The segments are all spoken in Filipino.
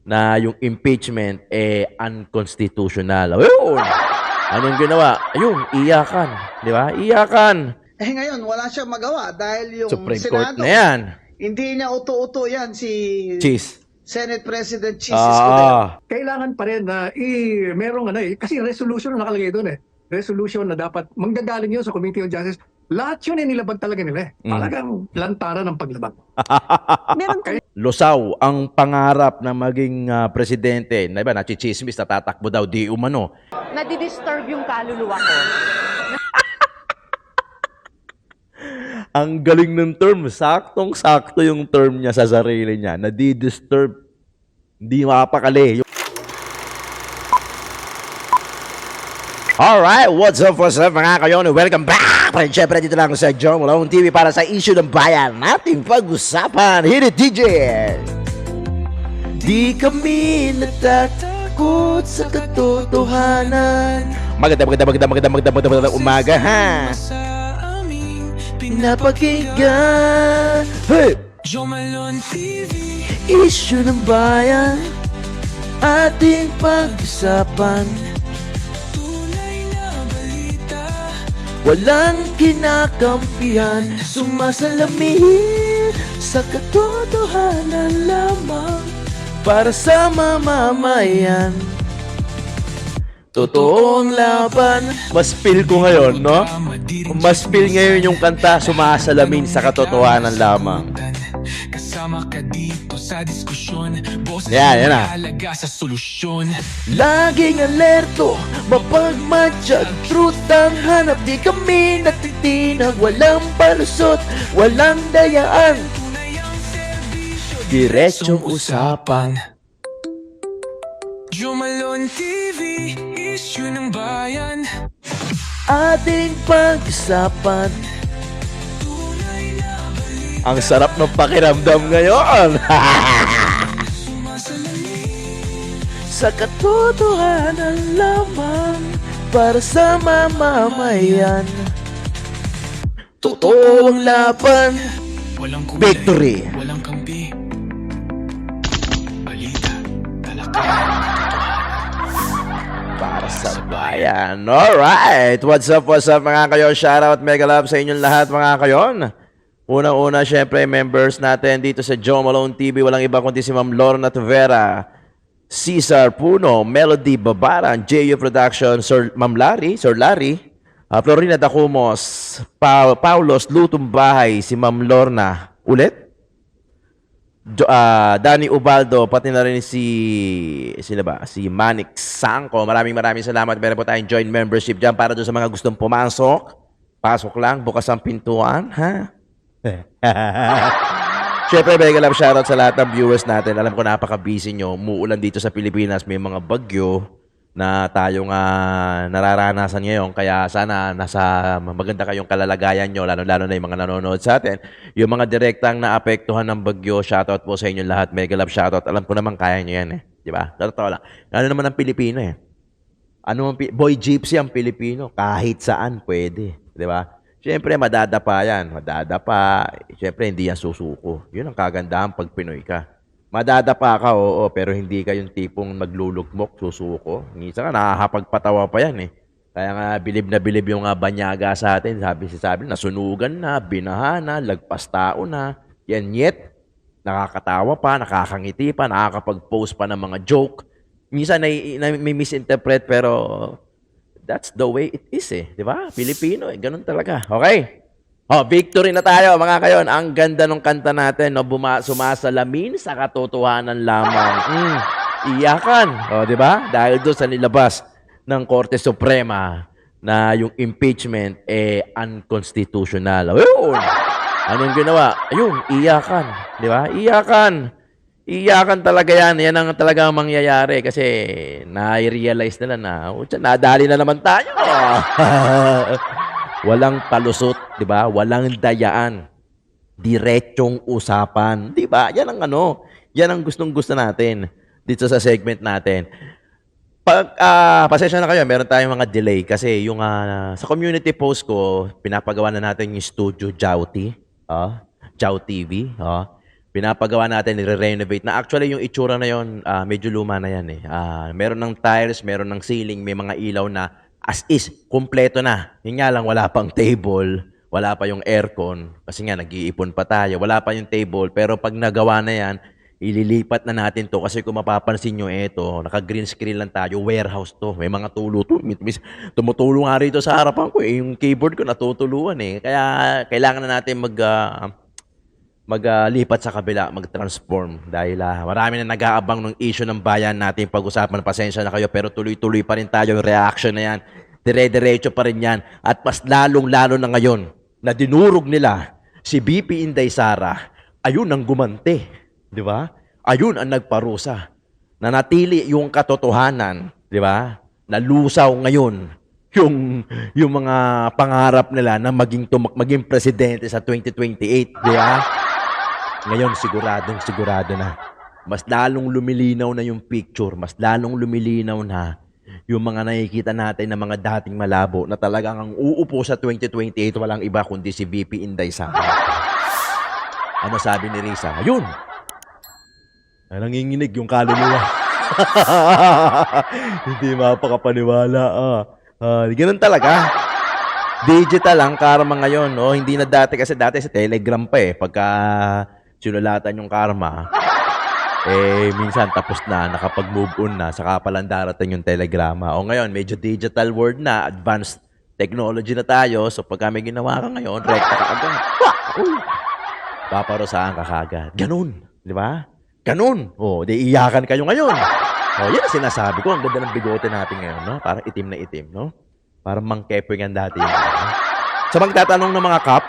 na yung impeachment unconstitutional. Ayun! Anong ginawa? Ayun, iyakan. Di ba? Iyakan. Ngayon, wala siyang magawa dahil yung Supreme Court Senado, na yan. hindi niya uto-uto yan si Cheese. Senate President Cheese Escudero. Kailangan pa rin na merong kasi resolution na nakalagay doon eh. Resolution na dapat manggagaling yun sa Committee on Justice. Lahat yun nilabag talaga nila eh. Talagang lantaran ng paglabag. Lusaw ang pangarap na maging presidente. Na iba, nachichismis, natatakbo daw, di umano. Nadidisturb yung kaluluwa ko. Ang galing ng term. Saktong-sakto yung term niya sa sarili niya. Nadi-disturb. Hindi mapakali. Alright, what's up mga kayon? Welcome back! Siyempre dito lang sa John Malone TV para sa issue ng bayan nating pag-usapan. Hit it, DJ! Di kami natatakot sa katotohanan. Magandang umaga, ha? Pinapakinggan. Hey! John Malone TV. Issue ng bayan ating pag-usapan. Walang kinakampihan, sumasalamin sa katotohanan lamang para sa mamamayan. Totoong laban. Mas feel ko ngayon, no? Mas feel ngayon yung kanta, sumasalamin sa katotohanan lamang. Kasama ka dito sa diskusyon. Yan na. Halaga sa solusyon. Laging alerto, mapagmatsyag, truth ang hanap. Di kami natitinag, walang palusot, walang dayaan. Diretsong usapan. John Malone TV, issue ng bayan. Ating pag-usapan. Ang sarap ng pakiramdam ngayon. Sa katotohanan lamang para sa mamamayan. Totoong laban. Walang kulay, Victory. walang kampi. Balita, talaka. Para sa bayan. Alright. What's up mga kayon? Shoutout, mega love sa inyong lahat mga kayon. Unang-una, syempre, members natin dito sa John Malone TV. Walang iba kundi si Ma'am Lorna Tavera, Cesar Puno, Melody Babaran, JU Production, Sir Larry, Florina Dacumos, Paulos Lutumbahay, si Ma'am Lorna, ulit? Danny Ubaldo, pati na rin si Manik Sangko. Maraming salamat. Meron po tayong joint membership dyan para doon sa mga gustong pumasok. Pasok lang, bukas ang pintuan, ha? Siyempre, mega love shoutout sa lahat ng viewers natin. Alam ko napaka-busy nyo. Umuulan dito sa Pilipinas. May mga bagyo na tayong nararanasan ngayon. Kaya sana nasa maganda kayong kalalagayan nyo, lalo-lalo na yung mga nanonood sa atin. Yung mga direktang naapektuhan ng bagyo, shoutout po sa inyo lahat. Mega love shoutout. Alam ko naman kaya nyo yan eh. Diba? Totoo lang. Ano naman ang Pilipino eh. Boy Gypsy ang Pilipino. Kahit saan pwede. Diba? Siyempre, madadapa yan. Madadapa. Siyempre, hindi yan susuko. Yun ang kagandahan pag Pinoy ka. Madadapa ka, oo, pero hindi ka yung tipong maglulugmok, susuko. Minsan ka, nakakapagpatawa pa yan eh. Kaya nga, bilib na bilib yung banyaga sa atin. Sabi, nasunugan na, binaha na, lagpas tao na. Yan yet, nakakatawa pa, nakakangiti pa, nakakapag-post pa ng mga joke. Minsan, may misinterpret, pero that's the way it is eh. Di ba? Pilipino eh. Ganun talaga. Okay? Victory na tayo mga kayon. Ang ganda ng kanta natin. No? Sumasalamin sa katotohanan lamang. Iyakan. Di ba? Dahil doon sa nilabas ng Korte Suprema na yung impeachment unconstitutional. Ayun! Anong ginawa? Ayun, iyakan. Di ba? Iyakan. Iyakan talaga yan. Yan ang talagang mangyayari kasi na-realize nila na nadali na naman tayo. Walang palusot, di ba? Walang dayaan. Diretsong usapan. Di ba? Yan ang gustong-gusto natin dito sa segment natin. Pasensya na kayo, meron tayong mga delay kasi yung sa community post ko, pinapagawa na natin yung studio Jauti. Jau TV. Pinapagawa natin, nire-renovate na. Actually, yung itsura na yon, medyo luma na yan eh. Meron ng tiles, meron ng ceiling, may mga ilaw na as is, kumpleto na. Yun nga lang, wala pang table, wala pa yung aircon, kasi nga nag-iipon pa tayo, wala pa yung table, pero pag nagawa na yan, ililipat na natin to kasi kung mapapansin nyo ito, naka-green screen lang tayo, warehouse to. May mga tulo to. Tumutulong nga rito sa harapan ko eh. Yung keyboard ko natutuluan eh. Kaya kailangan na natin maglipat sa kabila, mag-transform dahil marami na nag-aabang ng issue ng bayan natin pag-usapan. Pasensya na kayo pero tuloy-tuloy pa rin tayo yung reaction na yan. Dire-diretso pa rin yan. At mas lalong-lalo na ngayon na dinurog nila si BP Inday Sara, ayun ang gumante. Di ba? Ayun ang nagparusa. Nanatili yung katotohanan, di ba? Nalusaw ngayon yung mga pangarap nila na maging presidente sa 2028, di ba? Ngayon sigurado na. Mas lalong lumilinaw na yung picture, mas lalong lumilinaw na yung mga nakikita natin na mga dating malabo na talagang ang uupo sa 2028 walang iba kundi si VP Inday Sara. Ano sabi ni Risa? Ayun! Nanginginig yung kaluluwa. Hindi mapakapaniwala. Ganun talaga. Digital ang karma ngayon. Oh. Hindi na dati kasi dati sa Telegram pa eh. Pagka sinulatan yung karma, minsan tapos na, nakapag-move on na, saka palang darating yung telegrama. O ngayon, medyo digital world na, advanced technology na tayo. So pagka may ginawa ka ngayon, rekta ka agad. Paparusahan ka kagad. Ganun. Di ba? Ganun. Di iyakan kayo ngayon. Yan ang sinasabi ko. Ang ganda ng bigote natin ngayon, no? Parang itim na itim, no? Parang mang-keping ang dati. Sa magtatanong ng mga kap,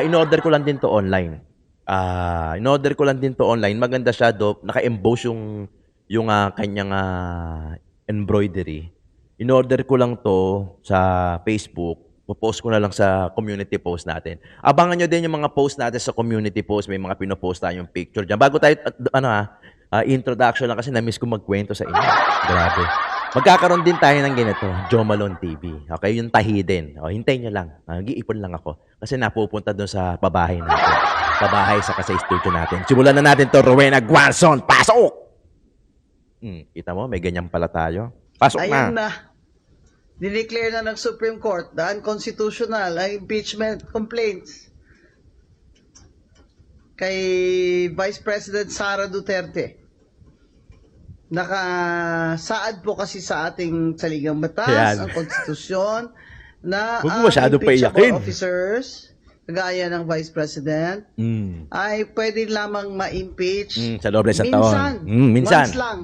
in-order ko lang din to online. Maganda siya, naka-emboss yung kanyang embroidery. In-order ko lang to sa Facebook. Post ko na lang sa community post natin. Abangan nyo din yung mga post natin sa community post. May mga pinopost tayong picture dyan. Bago tayo, introduction lang kasi na-miss ko magkwento sa inyo. Grabe. Magkakaroon din tayo ng ganito, Joe Malone TV. Okay, yung tahi din. Hintayin nyo lang. Nag-iipon lang ako. Kasi napupunta doon sa pabahay natin. Pabahay sa kasay studio natin. Simulan na natin to, Rowena Guanzon. Pasok! Kita mo, may ganyan pala tayo. Pasok Ayun na. Dineclare na ng Supreme Court na unconstitutional ang impeachment complaints kay Vice President Sara Duterte. Nakasaad po kasi sa ating saligang batas, Ayan. ang konstitusyon, na Huwag mo ang masyado impeachable paiyakin. officers, kagaya ng Vice President, ay pwede lamang ma-impeach Sa loob ng isang taon. Minsan. once lang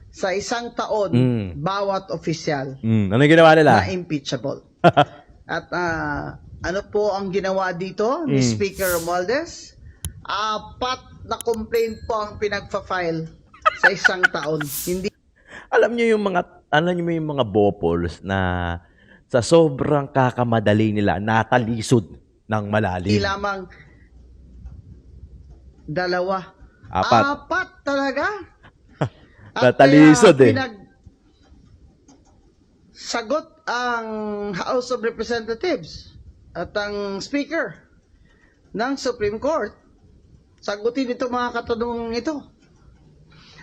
sa isang taon bawat opisyal Ano yung ginawa nila? na impeachable. At ano po ang ginawa dito ni Speaker Romualdez? 4 na complaint po ang pinagfa-file sa isang taon. Hindi Alam niyo yung mga bopols na sa sobrang kakamadali nila natalisod ng malalim. lamang 2. 4. Talaga? Natalisod eh. Sagot ang House of Representatives at ang Speaker ng Supreme Court. Sagutin ito mga katanungan ito.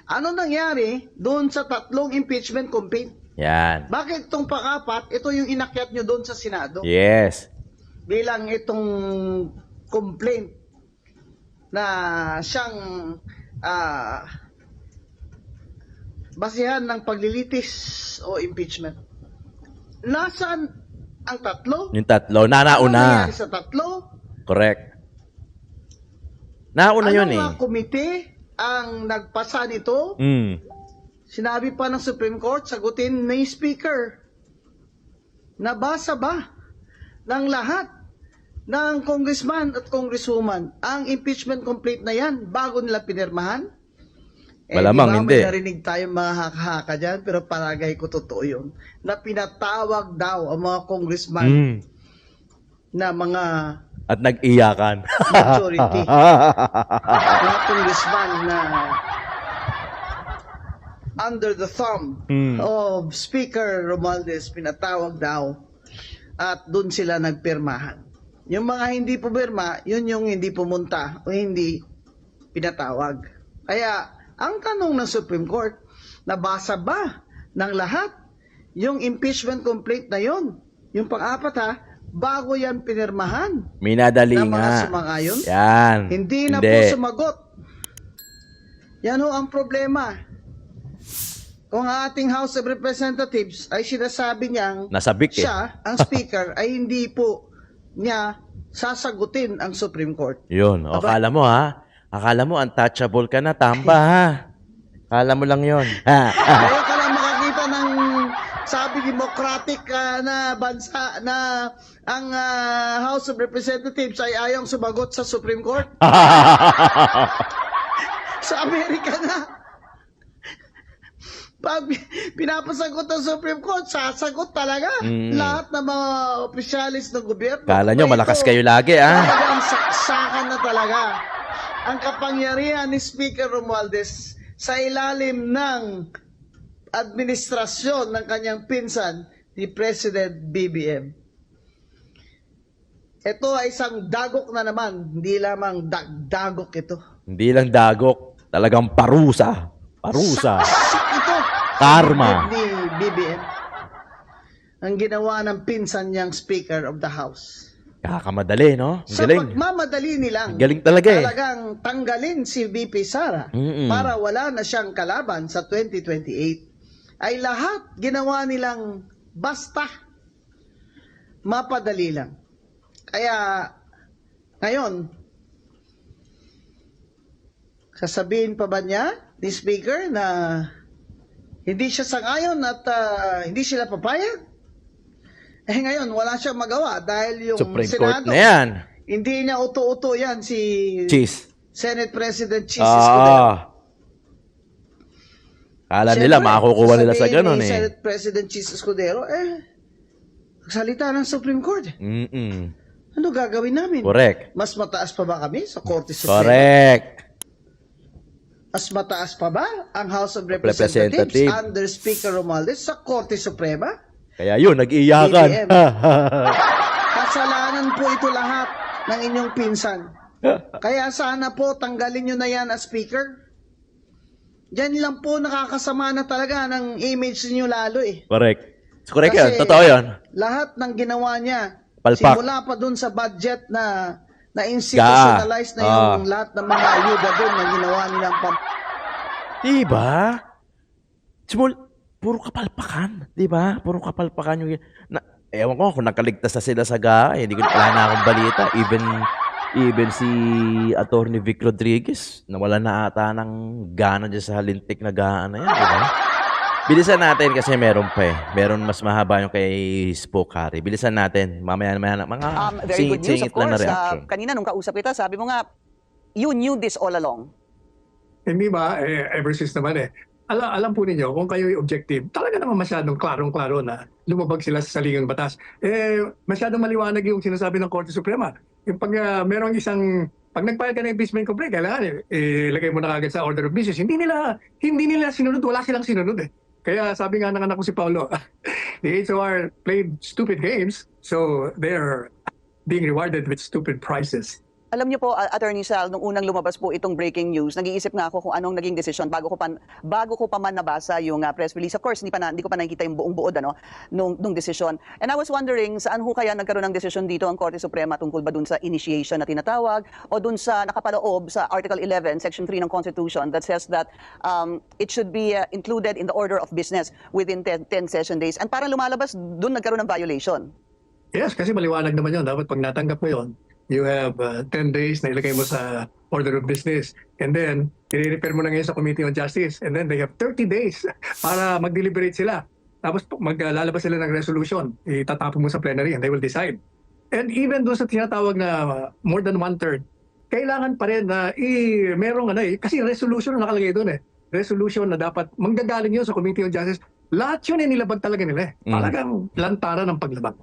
Ano nangyari doon sa 3 impeachment complaint? Yan. Bakit itong pang-4, ito yung inakyat nyo doon sa Senado? Yes. Bilang itong complaint na siyang basihan ng paglilitis o impeachment. Nasaan ang 3? Yung 3. Ano Nauna. nangyari sa 3? Correct. Nauna yun eh. Ano nga komite ang nagpasa nito? Sinabi pa ng Supreme Court, sagutin ni Speaker. Nabasa ba ng lahat ng congressman at congresswoman ang impeachment complaint na yan bago nila pinirmahan? Malamang hindi. May narinig tayong mga haka-haka dyan, pero palagay ko totoo yun. Na pinatawag daw ang mga congressman na mga At nag-iyakan. majority. Mga congressman na under the thumb of Speaker Romualdez, pinatawag daw at doon sila nagpirmahan. Yung mga hindi pumirma, yun yung hindi pumunta o hindi pinatawag. Kaya, ang tanong ng Supreme Court, nabasa ba ng lahat yung impeachment complaint na yon? Yung pang-apat ha, bago yan pinirmahan Minadali ng mga nga. sumang-ayon? Yan. Hindi na po sumagot. Yan ho ang problema. Kung ang ating House of Representatives ay sinasabi niyang Nasabik eh. siya, ang speaker, ay hindi po niya sasagutin ang Supreme Court. Yun. O, Aba. akala mo ha? Akala mo untouchable ka na, tamba ha? Akala mo lang yun. Kaya ka lang makakita ng sabi democratic na bansa na ang House of Representatives ay ayong sumagot sa Supreme Court. Sa Amerika nga. Pag pinapasagot ng Supreme Court, sasagot talaga. Lahat ng mga opisyalis ng gobyerno. Akala nyo, Ito, malakas kayo lagi ha? Talagang saksakan na talaga ang kapangyarihan ni Speaker Romualdez sa ilalim ng administrasyon ng kanyang pinsan, ni President BBM. Ito ay isang dagok na naman, hindi lamang dagok ito. Hindi lang dagok. Talagang parusa. Parusa. Saksak ito. Karma. Ni BBM. Ang ginawa ng pinsan niyang Speaker of the House. Kakamadali, no? Ang Sa galing. pagmamadali nilang Galing talaga eh. talagang tanggalin si VP Sara para wala na siyang kalaban sa 2028, ay lahat ginawa nilang basta mapadali lang. Kaya ngayon, sasabihin pa ba niya ni Speaker na hindi siya sang-ayon at hindi sila papayag? Eh ngayon, wala siyang magawa dahil yung Supreme Court Senado, na yan. hindi niya uto-uto yan si Cheese. Senate President Cheese Escudero. Kala nila, Siyempre, makakukuha nila sa sasabihin ganun ni eh. Senate President Cheese Escudero, salita ng Supreme Court. Ano gagawin namin? Correct. Mas mataas pa ba kami sa Korte Suprema? Correct. Mas mataas pa ba ang House of Representatives Representative. under Speaker Romualdez sa Korte Suprema? Kaya yun, nag-iiyakan. BBM. Kasalanan po ito lahat ng inyong pinsan. Kaya sana po tanggalin nyo na yan as speaker. Diyan lang po nakakasama na talaga ng image niyo lalo eh. Correct. Correct Kasi yan. Totoo yun. lahat ng ginawa niya, Palpak. simula pa dun sa budget na institutionalize na yung lahat ng mga ayuda dun na ginawa nilang Diba? Puro kapalpakan. Diba? Puro kapalpakan yung... Ewan ko kung nakaligtas na sila sa GAA. Hindi ko wala na akong balita. Even si Attorney Vic Rodriguez, nawala na ata ng gana dyan sa halintik na GAA na yan. Diba? Bilisan natin kasi meron pa eh. Meron mas mahaba yung kay Spoke Harry. Bilisan natin. Mamaya mga Very good news, singit of lang na course. reaction. Kanina nung kausap kita, sabi mo nga, you knew this all along. Hindi ba, ever since naman alam po ninyo, kung kayo'y objective, talaga naman masyadong klarong-klaro na lumabag sila sa saligang batas. Masyadong maliwanag yung sinasabi ng Korte Suprema. Yung pag merong pag nagpahal ka ng impeachment complaint, kailangan ilagay mo na kagad sa order of business. Hindi nila sinunod, wala silang sinunod eh. Kaya sabi nga ng anak ko si Paulo, the HOR played stupid games, so they're being rewarded with stupid prizes. Alam niyo po, Attorney Sal, nung unang lumabas po itong breaking news, nag-iisip nga ako kung anong naging desisyon bago ko pa man nabasa yung press release. Of course, hindi ko pa nakikita yung buong buod nung desisyon. And I was wondering, saan ho kaya nagkaroon ng desisyon dito ang Korte Suprema tungkol ba dun sa initiation na tinatawag o dun sa nakapaloob sa Article 11, Section 3 ng Constitution that says that it should be included in the order of business within 10 session days. And parang lumalabas, dun nagkaroon ng violation. Yes, kasi maliwanag naman yun. Dapat pag natanggap mo yun, you have 10 days na ilagay mo sa order of business. And then, i-refer mo na ngayon sa Committee on Justice. And then, they have 30 days para mag-deliberate sila. Tapos, maglalabas sila ng resolution. Itatapon mo sa plenary and they will decide. And even doon sa tinatawag na more than one-third, kailangan pa rin na merong kasi resolution na nakalagay doon Resolution na dapat manggagaling yun sa Committee on Justice. Lahat yun nilabag talaga nila Talagang lantaran ng paglabag.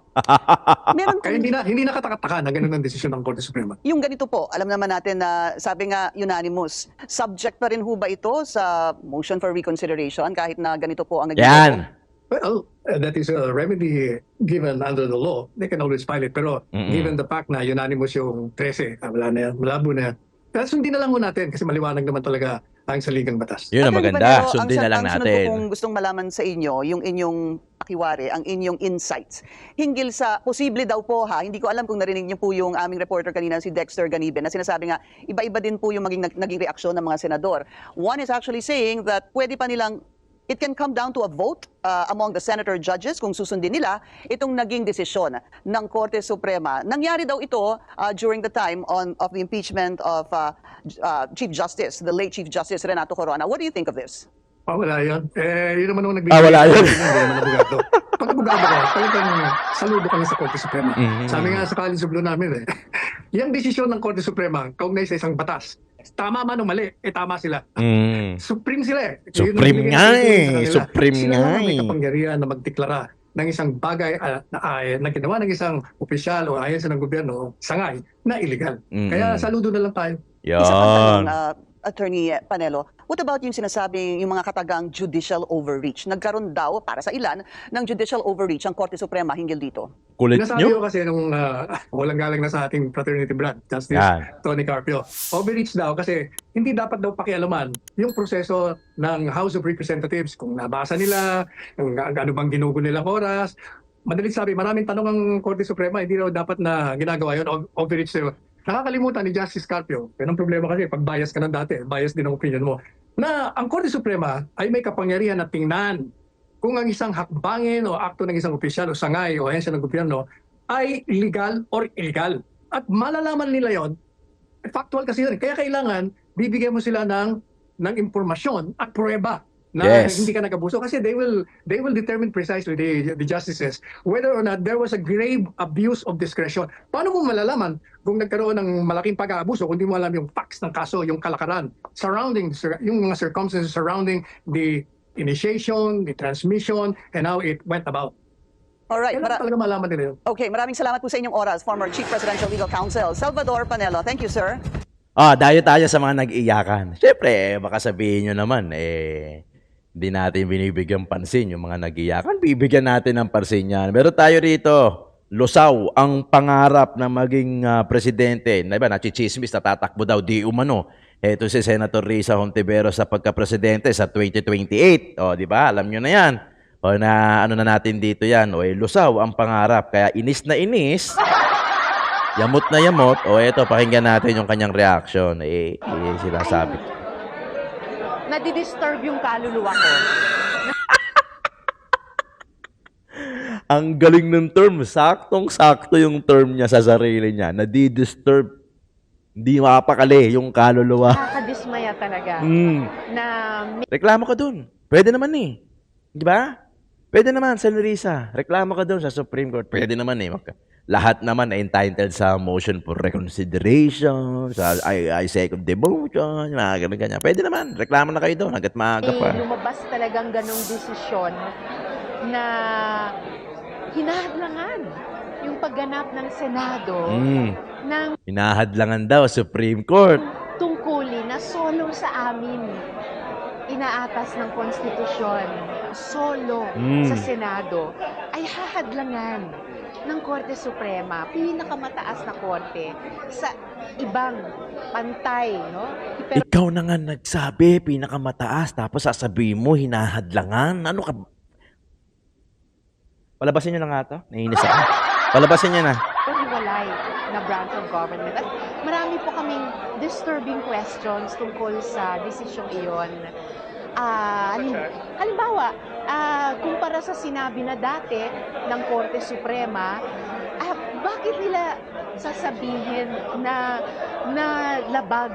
Meron Kaya hindi nakataka na ganun ang desisyon ng Korte Suprema. Yung ganito po, alam naman natin na sabi nga unanimous, subject pa rin ho ba ito sa motion for reconsideration kahit na ganito po ang naging... Yan. Well, that is a remedy given under the law. They can always file it. Pero given the fact na unanimous yung 13, wala na yan, malabo na yan. Sundin na lang ho natin kasi maliwanag naman talaga ang saligang batas. Yun ang Attorney maganda. Panelo, Sundin na lang ang sunod ko natin. pong gustong malaman sa inyo, yung inyong akiwari, ang inyong insights. Hinggil sa, posible daw po ha, hindi ko alam kung narinig niyo po yung aming reporter kanina, si Dexter Ganibe, na sinasabi nga, iba-iba din po yung naging reaksyon ng mga senador. One is actually saying that pwede pa nilang, it can come down to a vote among the senator judges kung susundin nila itong naging desisyon ng Korte Suprema. Nangyari daw ito during the time of the impeachment of Chief Justice, the late Chief Justice Renato Corona. What do you think of this? Wala yun. Yun naman ang nagbibigay. Wala yun. Hindi naman abogado. Pag abogado ka, talagang saludo kami sa Korte Suprema. Sabi nga sa College of Law namin yung desisyon ng Korte Suprema, kaugnay sa isang batas, tama man o mali, tama sila. Supreme sila eh. Yun ang Supreme binigay nga ng Supreme sa eh. kanila. Supreme Sila nga lang ang may eh. kapangyarihan na magdeklara ng isang bagay na ginawa ng isang opisyal o ayon sa ng gobyerno, sangay, na illegal. Kaya saludo na lang tayo. Isa pang tanong, Yan. Attorney Panelo, what about yung sinasabing yung mga katagang judicial overreach? Nagkaroon daw, para sa ilan, ng judicial overreach ang Korte Suprema hinggil dito. Kulit Sinasabi nyo? ko kasi nung walang galang na sa ating fraternity brand, Justice Yan. Tony Carpio. Overreach daw kasi hindi dapat daw pakialaman yung proseso ng House of Representatives. Kung nabasa nila, kung ano bang ginugo nilang oras. Madalit sabi, maraming tanong ang Korte Suprema, hindi daw dapat na ginagawa yun, overreach sa'yo. Nakakalimutan ni Justice Carpio. Yan ang problema kasi, pag bias ka ng dati, bias din ang opinion mo, na ang Korte Suprema ay may kapangyarihan na tingnan kung ang isang hakbangin o akto ng isang opisyal o sangay o ahensya ng gobyerno ay legal or illegal. At malalaman nila yon, factual kasi yun. Kaya kailangan bibigyan mo sila ng impormasyon at pruweba na Yes. hindi ka nag-abuso kasi they will determine precisely the justices whether or not there was a grave abuse of discretion. Paano mo malalaman kung nagkaroon ng malaking pag-aabuso kung di mo alam yung facts ng kaso, yung kalakaran surrounding yung mga circumstances surrounding the initiation, the transmission, and how it went about. Alright, Kailangan talaga malaman nila yun. okay, maraming salamat po sa inyong oras, former Chief Presidential Legal Counsel, Salvador Panelo. Thank you, sir. Dayo tayo sa mga nag-iyakan. Siyempre, baka sabihin nyo naman, hindi natin binibigyan pansin yung mga nag-iyakan. Bibigyan natin ng pansin yan. Pero tayo rito, lusaw ang pangarap na maging presidente. Na iba, nachichismis, natatakbo daw, di umano. Ito si Senator Risa Hontiveros sa pagka-presidente sa 2028. O, di ba? Alam nyo na yan. O, na ano na natin dito yan. O, lusaw ang pangarap. Kaya inis na inis. Yamot na yamot. O, eto, pakinggan natin yung kanyang reaction. Sinasabi. Nadidisturb yung kaluluwa ko. Ang galing ng term. Saktong-sakto yung term niya sa sarili niya. Nadidisturb. Hindi mapakali yung kaluluwa. Nakakadismaya talaga. Na Reklamo ka dun. Pwede naman eh. Di ba? Pwede naman, Senrisa. Reklamo ka dun sa Supreme Court. Pwede naman eh. Lahat naman ay entitled sa motion for reconsideration, sa I second the motion, mga ganyan. Pwede naman. Reklamo na kayo doon hanggat maaga pa. lumabas talagang ganong desisyon na hinahadlangan yung pagganap ng Senado ng Hinahadlangan daw Supreme Court. tungkulin na solong sa amin inaatas ng konstitusyon, solo sa Senado, ay hahadlangan ng Korte Suprema, pinakamataas na korte sa ibang pantay, no? Pero Ikaw na nga nagsabi, pinakamataas, tapos sasabihin mo, hinahadlangan. Ano ka? Palabasin nyo na nga to. Naiinis ako. Palabasin nyo na. hiwalay na branch of government. At marami po kaming disturbing questions tungkol sa desisyong iyon. Halimbawa, kumpara sa sinabi na dati ng Korte Suprema, bakit nila sasabihin na labag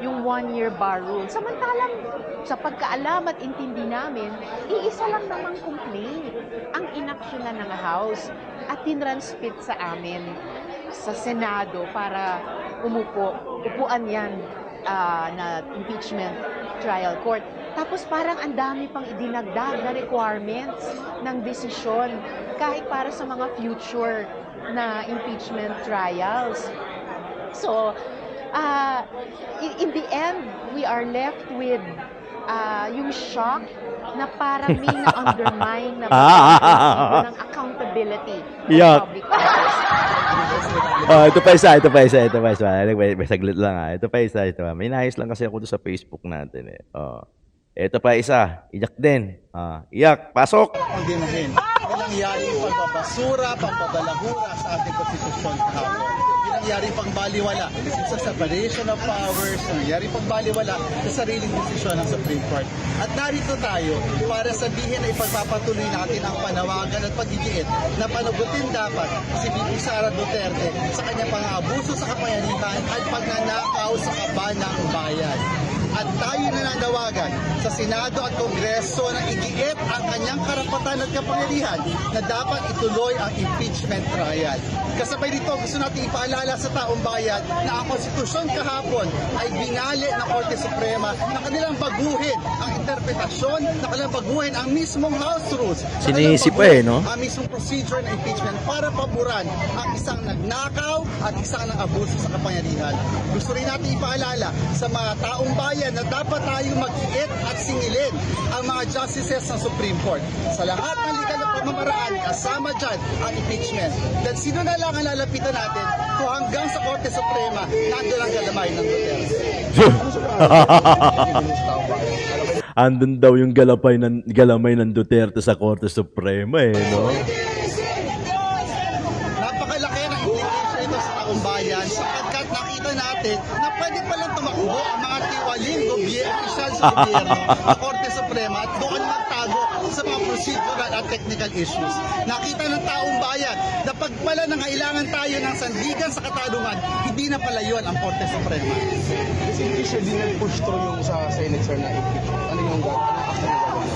yung one-year bar rule? Samantalang sa pagkaalam at intindi namin, iisa lang namang complaint ang inaksyonan ng House at tinranspit sa amin sa Senado para upuan yan na impeachment trial court. Tapos parang ang dami pang idinagdag na requirements ng desisyon kahit para sa mga future na impeachment trials. So, in the end, we are left with yung shock na parang may na-undermine na ng accountability accountability of Yak. public office. Ito pa isa. May saglit lang Ito pa isa. May nais lang kasi ako doon sa Facebook natin eh. Ito pa isa. Iyak din. Iyak, pasok! Pagdimahin. Yan nangyari yung pagbabasura, pagbabalahura sa ating konstitusyon kahapon. Yan nangyari pagbaliwala sa separation of powers, nangyari pagbaliwala sa sariling desisyon ng Supreme Court. At narito tayo para sabihin na ipagpapatuloy natin ang panawagan at paggigiit na panagutin dapat si VP Sara Duterte sa kanyang pang-abuso sa kapangyarihan at pagnanakaw sa kaban ng bayan. At tayo nananawagan sa Senado at Kongreso na igiit ang kanyang karapatan at kapangyarihan na dapat ituloy ang impeachment trial. Kasabay nito, gusto natin ipaalala sa taong bayan na ang konstitusyon kahapon ay binali ng Korte Suprema na kanilang baguhin ang interpretasyon, na kanilang baguhin ang mismong House Rules. na kanilang Sinisi pa baguhin no? Ang mismong procedure ng impeachment para paboran ang isang nagnakaw at isang nang-abuso sa kapangyarihan. Gusto rin natin ipaalala sa mga taong bayan na dapat tayong mag-iit at singilin ang mga justices ng Supreme Court. Sa lahat ng legal na pamamaraan, kasama dyan ang impeachment. Dahil sino na lang ang lalapitan natin kung hanggang sa Korte Suprema nandun ang galamay ng Duterte. Andun daw yung galamay ng Duterte sa Korte Suprema eh, no? Napakalaki ng implication ito sa taong bayan sapagkat nakita natin na pwede palang tumakbo ang mga tiwaling opisyal sa gobyerno sa Korte Suprema at doon magtago sa mga procedural at technical issues. Nakita ng taong bayan na pag pala nangailangan tayo ng sandigan sa katarungan, hindi na pala yun ang Korte Suprema. Kasi hindi siya din nag-push through yung sa Senate, sir, na impeachment. Ano yung action na gagawin?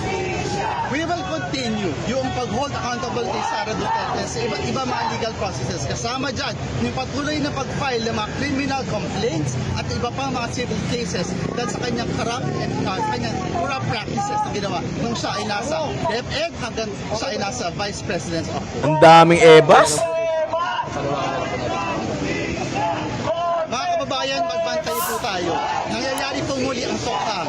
We will continue yung pag-hold accountable kay Sara Duterte sa iba't iba mga legal processes. Kasama dyan, yung patuloy na pag-file ng mga criminal complaints at iba pang mga civil cases dahil sa kanyang corrupt practices na ginawa nung siya ay nasa DepEd hanggang siya ay nasa Vice President's office. Ang daming ebas. Mga kababayan, magbantay po tayo. Nangyayari po muli ang SOCA.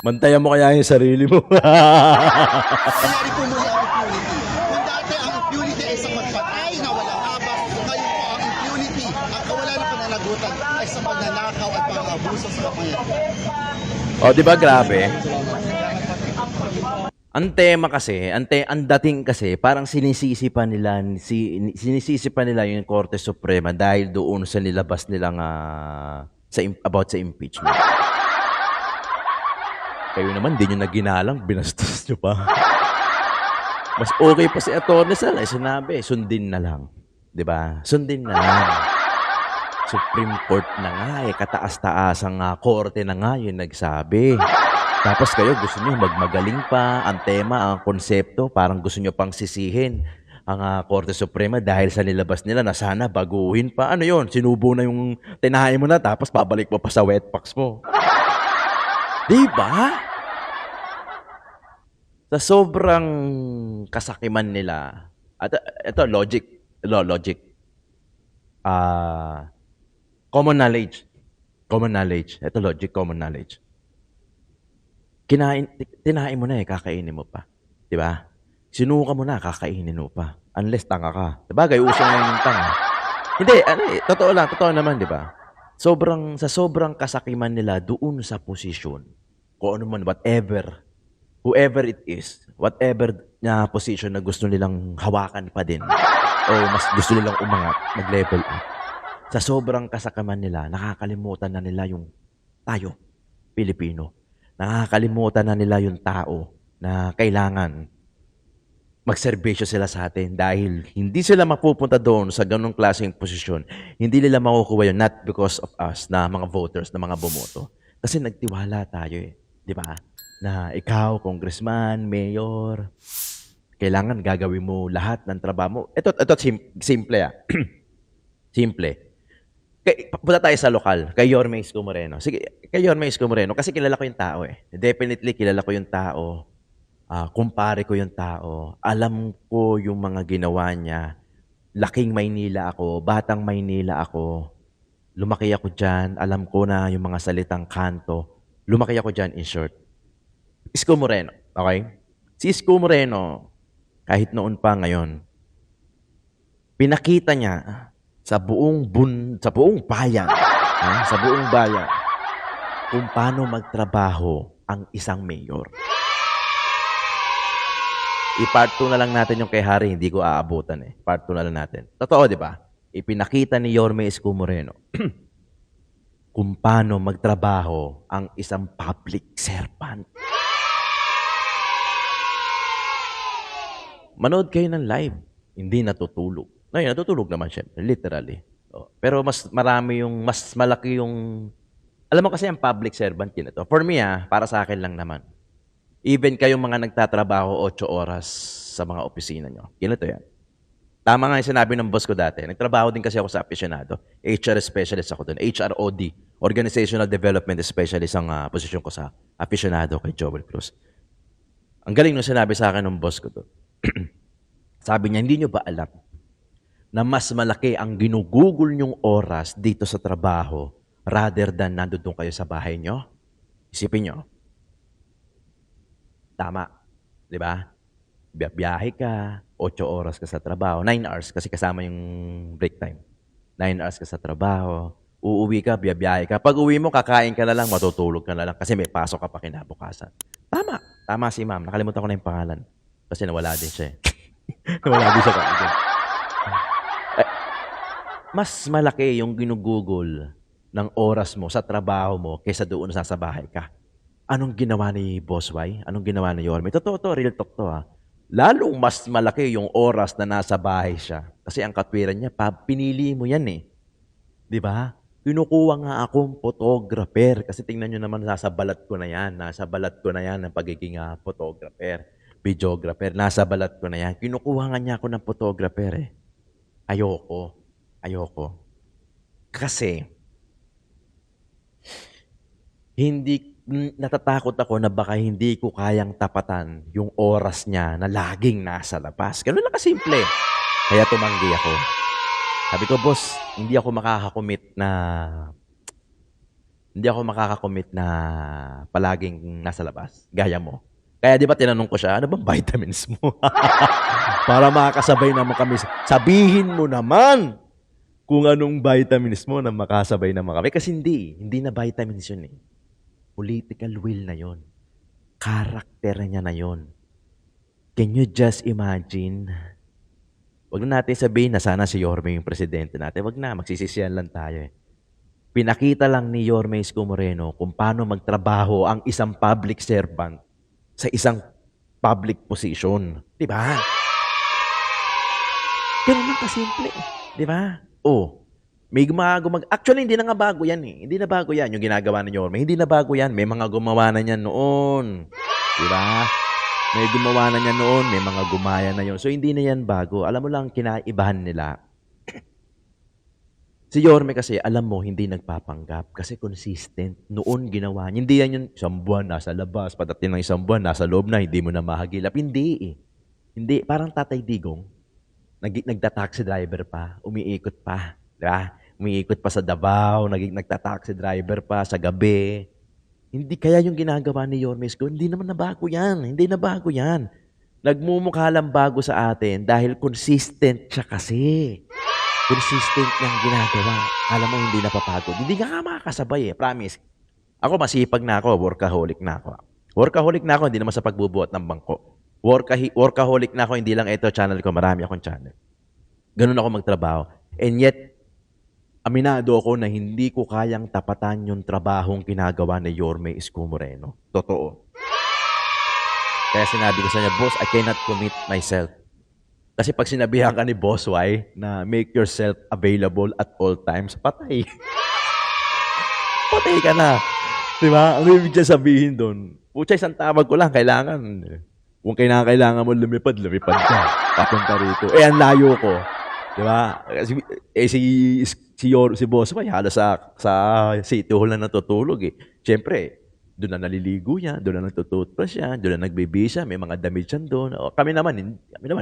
Mantayan mo kaya yung sarili mo. Nangyayari po muli ang impunity. Kung dati ang impunity ay sa magpatay na walang habas, ngayon po ang impunity, ang kawalan ng pananagutan ay sa pagnanakaw at pang-abuso sa kapangyarihan. Di ba grabe? Ang tema kasi, ang dating kasi, parang sinisisi pa nila yung Korte Suprema dahil doon sa nilabas nilang about sa impeachment. Kayo naman, di nyo na ginalang, binastos nyo pa. Mas okay pa si Atty. Sal, ay sinabi, sundin na lang. Di ba? Sundin na lang. Supreme Court na nga, kataas-taasang korte na nga yung nagsabi. Tapos kayo gusto nyo magmagaling pa, ang tema, ang konsepto, parang gusto nyo pang sisihin ang Korte Suprema dahil sa nilabas nila na sana baguhin pa. Ano yon? Sinubo na yung tinahay mo na tapos pabalik mo pa sa wet box mo. Diba? Sa sobrang kasakiman nila, at ito, logic. Common knowledge. Ito logic, common knowledge. Tinahain mo na kakainin mo pa. Diba? Sinuka mo na, kakainin mo pa. Unless tanga ka. Sabagay, uso na yung tanga. Hindi, totoo naman, diba? Sa sobrang kasakiman nila doon sa posisyon, kung ano man, whoever it is, whatever na position na gusto nilang hawakan pa din, o mas gusto nilang umangat, mag-level up, sa sobrang kasakiman nila, nakakalimutan na nila yung tayo, Pilipino. Nakakalimutan na nila yung tao na kailangan magserbisyo sila sa atin dahil hindi sila mapupunta doon sa ganong klaseng posisyon. Hindi nila makukuha yun, not because of us na mga voters, na mga bumoto. Kasi nagtiwala tayo di ba? Na ikaw, congressman, mayor, kailangan gagawin mo lahat ng trabaho mo. Ito simple Simple. Punta tayo sa lokal, kay Yorme Isko Moreno. Sige, kay Yorme Isko Moreno, kasi kilala ko yung tao Definitely kilala ko yung tao. Kumpare ko yung tao. Alam ko yung mga ginawa niya. Laking Maynila ako, batang Maynila ako. Lumaki ako dyan. Alam ko na yung mga salitang kanto. Lumaki ako dyan, in short. Isko Moreno, okay? Si Isko Moreno, kahit noon pa ngayon, Pinakita niya sa buong bayan, sa buong bayan, kung paano magtrabaho ang isang mayor. I-part 2 na lang natin yung kay Harry, hindi ko aabutan eh. Part 2 na lang natin. Totoo, di ba? Ipinakita ni Yorme Isko Moreno kung paano magtrabaho ang isang public servant. Manood kayo ng live, hindi natutulog. No, natutulog naman siya, literally. Pero mas malaki yung, alam mo kasi ang public servant yun ito. For me para sa akin lang naman. Even kayong mga nagtatrabaho 8 oras sa mga opisina nyo. Ganito yan. Tama nga yung sinabi ng boss ko dati. Nagtrabaho din kasi ako sa aficionado. HR specialist ako doon. HROD. Organizational Development Specialist ang posisyon ko sa aficionado kay Joel Cruz. Ang galing nung sinabi sa akin ng boss ko doon. Sabi niya, hindi nyo ba alam na mas malaki ang ginugugol nyong oras dito sa trabaho rather than nandun kayo sa bahay nyo? Isipin nyo. Tama. Di ba? Biyahe ka, 8 oras ka sa trabaho, 9 hours kasi kasama yung break time. 9 hours ka sa trabaho, uuwi ka, biyahe ka. Pag uwi mo, kakain ka na lang, matutulog ka na lang kasi may pasok ka pa kinabukasan. Tama. Tama si ma'am. Nakalimutan ko na yung pangalan. Kasi nawala din siya. Nawala din siya kaagad. Mas malaki yung ginugugol ng oras mo sa trabaho mo kaysa doon sa bahay ka. Anong ginawa ni Boss Y? Anong ginawa ni Yorme? Totoo to, real talk to Lalong mas malaki yung oras na nasa bahay siya. Kasi ang katwiran niya, pinili mo yan eh. Di ba? Kinukuha nga akong photographer. Kasi tingnan nyo naman, nasa balat ko na yan. Nasa balat ko na yan ang pagiging photographer, videographer. Nasa balat ko na yan. Kinukuha nga niya ako ng photographer eh. Ayoko. Kasi, natatakot ako na baka hindi ko kayang tapatan yung oras niya na laging nasa labas. Ganun lang kasimple. Kaya tumanggi ako. Sabi ko, boss, hindi ako makakakommit na palaging nasa labas. Gaya mo. Kaya di ba tinanong ko siya, ano bang vitamins mo? Para makakasabay naman kami. Sabihin mo naman kung anong vitamins mo na makasabay naman kami. Kasi hindi na vitamins yun eh. Political will na yon. Karakter niya na yon. Can you just imagine? Wag na natin sabihin na sana si Yorme yung presidente natin. Wag na, magsisisiyan lang tayo eh. Pinakita lang ni Yorme Isko Moreno kung paano magtrabaho ang isang public servant sa isang public position. Di ba? Ganun lang kasimple. Di ba? Actually, hindi na nga bago yan eh. Hindi na bago yan yung ginagawa ni Yorme. Hindi na bago yan. May mga gumawa na niyan noon. Di ba? May gumawa na niyan noon. May mga gumaya na yon. So, hindi na yan bago. Alam mo lang, kinaibahan nila. Si Yorme kasi, alam mo, hindi nagpapanggap. Kasi consistent. Noon ginawa niya. Hindi yan yung isang buwan nasa labas. Patatin ng isang buwan nasa loob na. Hindi mo na mahagilap. Hindi eh. Hindi. Parang Tatay Digong. Nagta-taxi driver pa. Umiikot pa. Diba? Umiikot pa sa Davao, nagta-taxi driver pa sa gabi. Hindi kaya yung ginagawa ni Yorme Isko, hindi naman nabago yan. Hindi nabago yan. Nagmumukha lang bago sa atin dahil consistent siya kasi. Consistent niyang ginagawa. Alam mo, hindi napapagod. Hindi ka makakasabay eh, promise. Ako masipag na ako, workaholic na ako. Workaholic na ako, hindi naman sa pagbubuhat ng bangko. Workaholic na ako, hindi lang ito channel ko, marami akong channel. Ganun ako magtrabaho. And yet, aminado ako na hindi ko kayang tapatan yung trabahong ginagawa ni Yorme Isko Moreno. Totoo. Kaya sinabi ko sa niya, boss, I cannot commit myself. Kasi pag sinabihan ka ni Boss Y na make yourself available at all times, patay. Patay ka na. Diba? Ang ibig niya sabihin doon, pucha, isang tawag ko lang, kailangan. Kung kailangan mo lumipad ka. Papunta rito. Ang layo ko. Diba? Si Boss Y, halos sa City Hall na natutulog eh. Siyempre, doon na naliligo yan, doon na nagtututbrush yan, doon na nagbibisa, may mga damit yan doon. Kami naman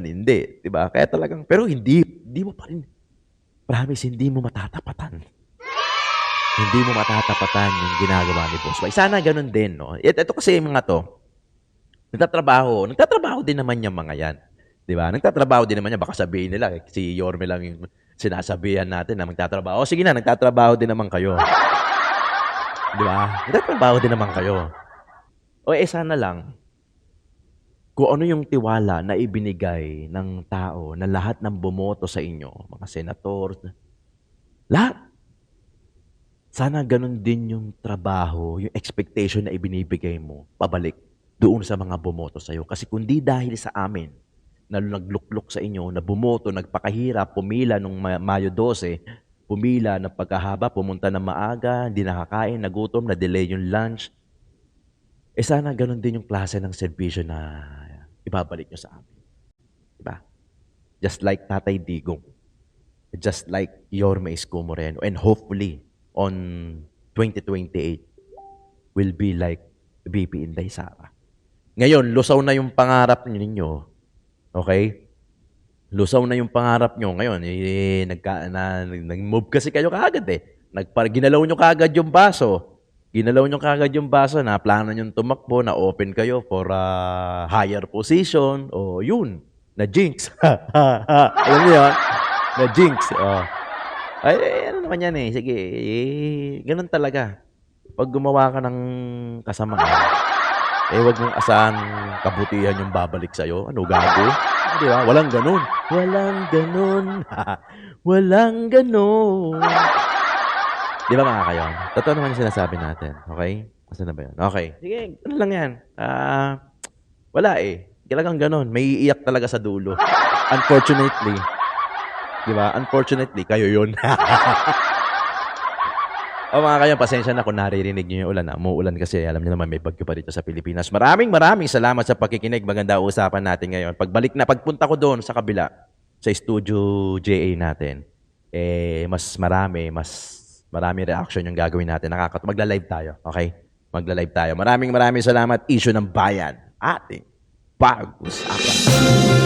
hindi. Diba? Kaya talagang, pero hindi mo pa rin, promise, hindi mo matatapatan. Hindi mo matatapatan yung ginagawa ni Boss Y. Sana ganun din, no? Ito kasi yung mga to, nagtatrabaho din naman yung mga yan. Di ba? Nagtatrabaho din naman yan. Baka sabihin nila, si Yorme lang yung sinasabihan natin na magtatrabaho. O sige na, nagtatrabaho din naman kayo. Di ba? Nagtatrabaho din naman kayo. O sana lang, kung ano yung tiwala na ibinigay ng tao na lahat ng bumoto sa inyo, mga senator, lahat. Sana ganun din yung trabaho, yung expectation na ibinibigay mo, pabalik doon sa mga bumoto sa iyo. Kasi kundi dahil sa amin, na nagluklok sa inyo, na bumoto, nagpakahirap, pumila nung Mayo 12, pumila ng pagkahaba, pumunta ng maaga, hindi nakakain, nagutom, na-delay yung lunch. Sana ganun din yung klase ng serbisyo na ibabalik nyo sa amin. Diba? Just like Tatay Digong. Just like Yorme Isko Moreno. And hopefully, on 2028, will be like VP Inday Sara. Ngayon, lusaw na yung pangarap ninyo. Okay? Lusaw na yung pangarap nyo. Ngayon, nag-move kasi kayo kaagad eh. Ginalaw nyo kaagad yung baso. Ginalaw nyo kaagad yung baso na plano nyo tumakbo, na open kayo for a higher position. O yun, na-jinx. Alam niyo yun? Na-jinx. Ay, ano naman yan eh. Sige, ganun talaga. Pag gumawa ka ng kasamaan, wag mong asahan kabutihan yung babalik sa'yo. Ano, gago? Di ba? Walang ganun. Walang ganun. Walang ganun. Di ba mga kayo? Totoo naman yung sinasabi natin. Okay? Asa na ba yun? Okay. Sige, ano lang yan. Wala eh. Talagang ganun. May iiyak talaga sa dulo. Unfortunately. Di ba? Unfortunately, kayo yun. O mga kayo, pasensya na kung naririnig nyo yung ulan. Umuulan kasi, alam niyo naman, may bagyo pa dito sa Pilipinas. Maraming salamat sa pakikinig. Maganda usapan natin ngayon. Pagpunta ko doon sa kabila, sa Studio JA natin, mas marami reaction yung gagawin natin. Magla-live tayo, okay? Magla-live tayo. Maraming salamat. Issue ng bayan. Ating pag-usapan.